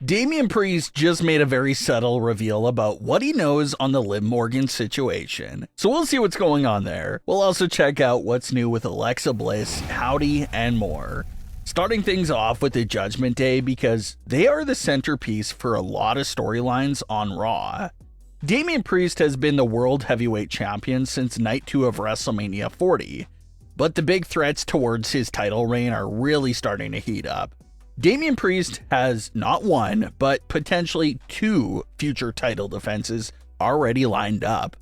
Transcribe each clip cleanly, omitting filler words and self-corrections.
Damian Priest just made a very subtle reveal about what he knows on the Liv Morgan situation. So we'll see what's going on there. We'll also check out what's new with Alexa Bliss, Howdy, and more. Starting things off with the Judgment Day because they are the centerpiece for a lot of storylines on Raw. Damian Priest has been the World Heavyweight Champion since Night 2 of WrestleMania 40, but the big threats towards his title reign are really starting to heat up. Damian Priest has not one, but potentially 2 future title defenses already lined up.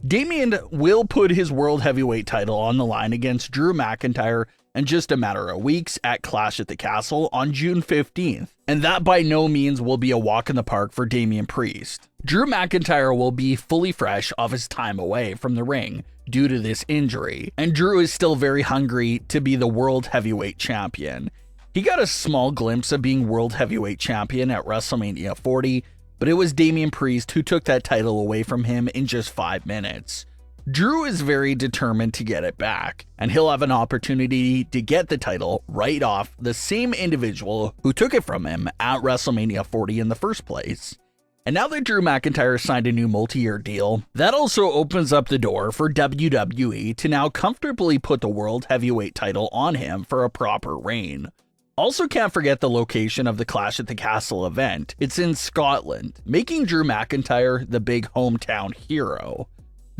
Damian will put his World Heavyweight title on the line against Drew McIntyre in just a matter of weeks at Clash at the Castle on June 15th, and that by no means will be a walk in the park for Damian Priest. Drew McIntyre will be fully fresh off his time away from the ring due to this injury, and Drew is still very hungry to be the World Heavyweight Champion. He got a small glimpse of being World Heavyweight Champion at WrestleMania 40, but it was Damian Priest who took that title away from him in just 5 minutes. Drew is very determined to get it back, and he'll have an opportunity to get the title right off the same individual who took it from him at WrestleMania 40 in the first place. And now that Drew McIntyre signed a new multi-year deal, that also opens up the door for WWE to now comfortably put the World Heavyweight title on him for a proper reign. Also can't forget the location of the Clash at the Castle event. It's in Scotland, making Drew McIntyre the big hometown hero.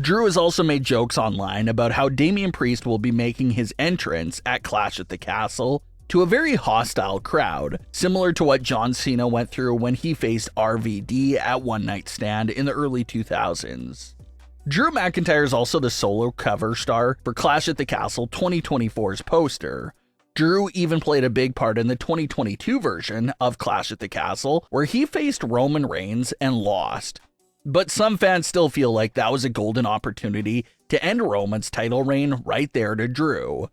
Drew has also made jokes online about how Damian Priest will be making his entrance at Clash at the Castle to a very hostile crowd, similar to what John Cena went through when he faced RVD at One Night Stand in the early 2000s. Drew McIntyre is also the solo cover star for Clash at the Castle 2024's poster. Drew even played a big part in the 2022 version of Clash at the Castle, where he faced Roman Reigns and lost. But some fans still feel like that was a golden opportunity to end Roman's title reign right there to Drew.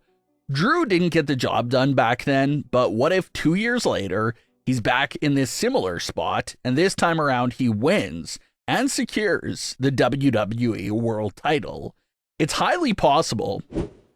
Drew didn't get the job done back then, but what if 2 years later, he's back in this similar spot, and this time around he wins and secures the WWE World title? It's highly possible.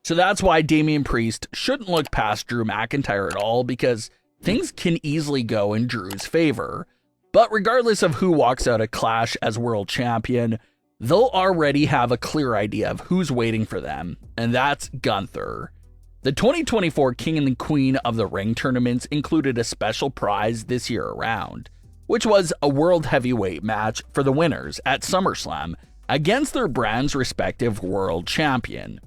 So that's why Damian Priest shouldn't look past Drew McIntyre at all, because things can easily go in Drew's favor. But regardless of who walks out of Clash as world champion, they'll already have a clear idea of who's waiting for them, and that's Gunther. The 2024 King and the Queen of the Ring tournaments included a special prize this year around, which was a World Heavyweight match for the winners at SummerSlam against their brand's respective world champion,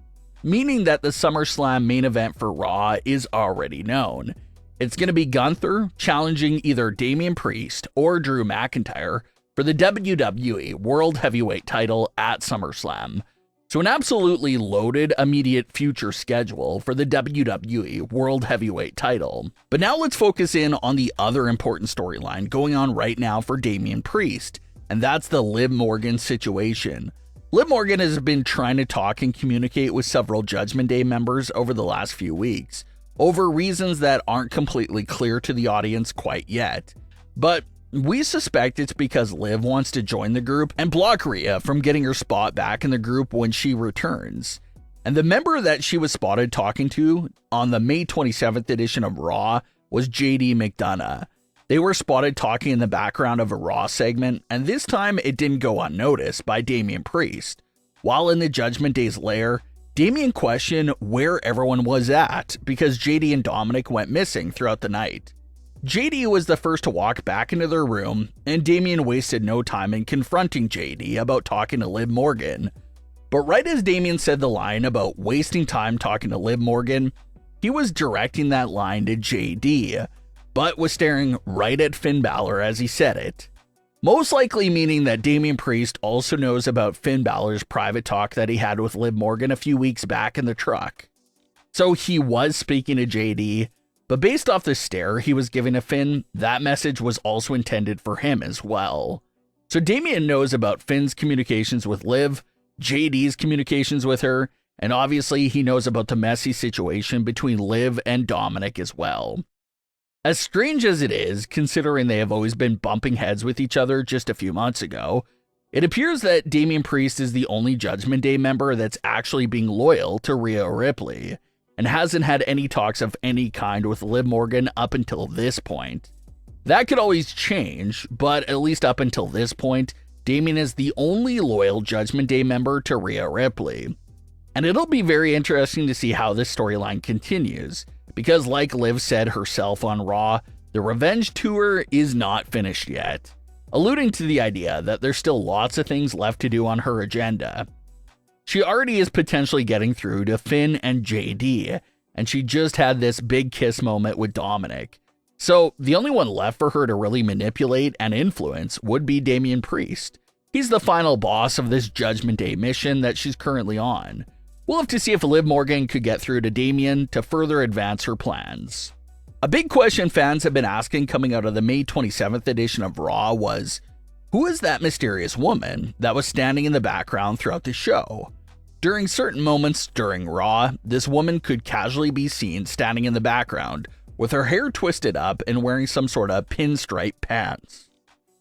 meaning that the SummerSlam main event for Raw is already known. It's going to be Gunther challenging either Damian Priest or Drew McIntyre for the WWE World Heavyweight title at SummerSlam. So an absolutely loaded immediate future schedule for the WWE World Heavyweight title. But now let's focus in on the other important storyline going on right now for Damian Priest, and that's the Liv Morgan situation. Liv Morgan has been trying to talk and communicate with several Judgment Day members over the last few weeks, over reasons that aren't completely clear to the audience quite yet. But we suspect it's because Liv wants to join the group and block Rhea from getting her spot back in the group when she returns. And the member that she was spotted talking to on the May 27th edition of Raw was JD McDonagh. They were spotted talking in the background of a Raw segment, and this time it didn't go unnoticed by Damian Priest. While in the Judgment Day's lair, Damian questioned where everyone was at because JD and Dominik went missing throughout the night. JD was the first to walk back into their room, and Damian wasted no time in confronting JD about talking to Liv Morgan. But right as Damian said the line about wasting time talking to Liv Morgan, he was directing that line to JD, but was staring right at Finn Balor as he said it. Most likely meaning that Damian Priest also knows about Finn Balor's private talk that he had with Liv Morgan a few weeks back in the truck. So he was speaking to JD, but based off the stare he was giving to Finn, that message was also intended for him as well. So Damian knows about Finn's communications with Liv, JD's communications with her, and obviously he knows about the messy situation between Liv and Dominik as well. As strange as it is, considering they have always been bumping heads with each other just a few months ago, It appears that Damian Priest is the only Judgment Day member that's actually being loyal to Rhea Ripley, and hasn't had any talks of any kind with Liv Morgan up until this point. That could always change, but at least up until this point, Damian is the only loyal Judgment Day member to Rhea Ripley. And it'll be very interesting to see how this storyline continues, because like Liv said herself on Raw, the Revenge Tour is not finished yet, alluding to the idea that there's still lots of things left to do on her agenda. She already is potentially getting through to Finn and JD, and she just had this big kiss moment with Dominik. So the only one left for her to really manipulate and influence would be Damian Priest. He's the final boss of this Judgment Day mission that she's currently on. We'll have to see if Liv Morgan could get through to Damian to further advance her plans. A big question fans have been asking coming out of the May 27th edition of Raw was, who is that mysterious woman that was standing in the background throughout the show? During certain moments during Raw, this woman could casually be seen standing in the background with her hair twisted up and wearing some sort of pinstripe pants.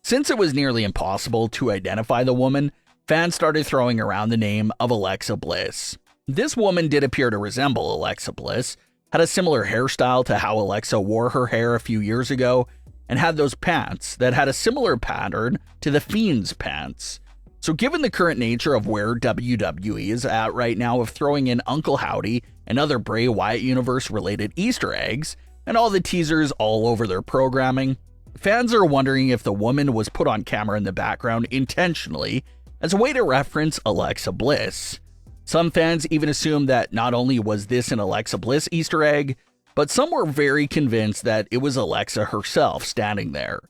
Since it was nearly impossible to identify the woman, fans started throwing around the name of Alexa Bliss. This woman did appear to resemble Alexa Bliss, had a similar hairstyle to how Alexa wore her hair a few years ago, and had those pants that had a similar pattern to the Fiend's pants. So given the current nature of where WWE is at right now of throwing in Uncle Howdy and other Bray Wyatt universe-related Easter eggs, and all the teasers all over their programming, fans are wondering if the woman was put on camera in the background intentionally as a way to reference Alexa Bliss. Some fans even assume that not only was this an Alexa Bliss Easter egg, but some were very convinced that it was Alexa herself standing there.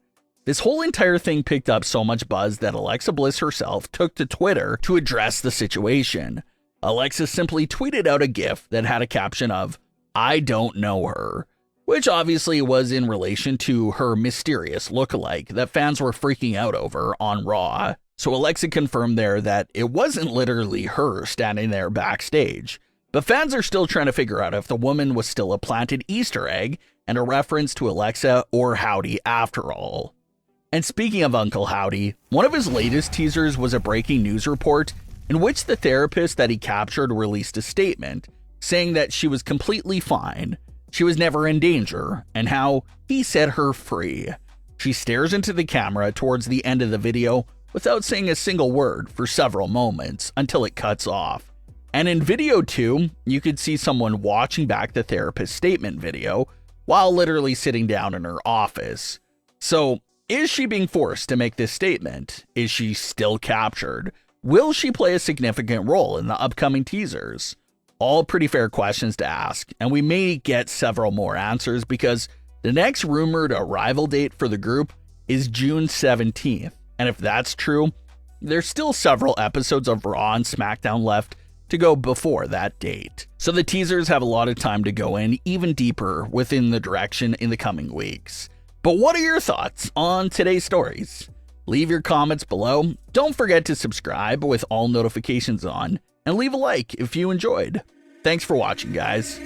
This whole entire thing picked up so much buzz that Alexa Bliss herself took to Twitter to address the situation. Alexa simply tweeted out a GIF that had a caption of, "I don't know her," which obviously was in relation to her mysterious lookalike that fans were freaking out over on Raw. So Alexa confirmed there that it wasn't literally her standing there backstage, but fans are still trying to figure out if the woman was still a planted Easter egg and a reference to Alexa or Howdy after all. And speaking of Uncle Howdy, one of his latest teasers was a breaking news report in which the therapist that he captured released a statement saying that she was completely fine, she was never in danger, and how he set her free. She stares into the camera towards the end of the video without saying a single word for several moments until it cuts off. And in video 2, you could see someone watching back the therapist's statement video while literally sitting down in her office. So, is she being forced to make this statement? Is she still captured? Will she play a significant role in the upcoming teasers? All pretty fair questions to ask, and we may get several more answers because the next rumored arrival date for the group is June 17th. And if that's true, there's still several episodes of Raw and Smackdown left to go before that date. So the teasers have a lot of time to go in even deeper within the direction in the coming weeks. But what are your thoughts on today's stories? Leave your comments below. Don't forget to subscribe with all notifications on, and leave a like if you enjoyed. Thanks for watching, guys.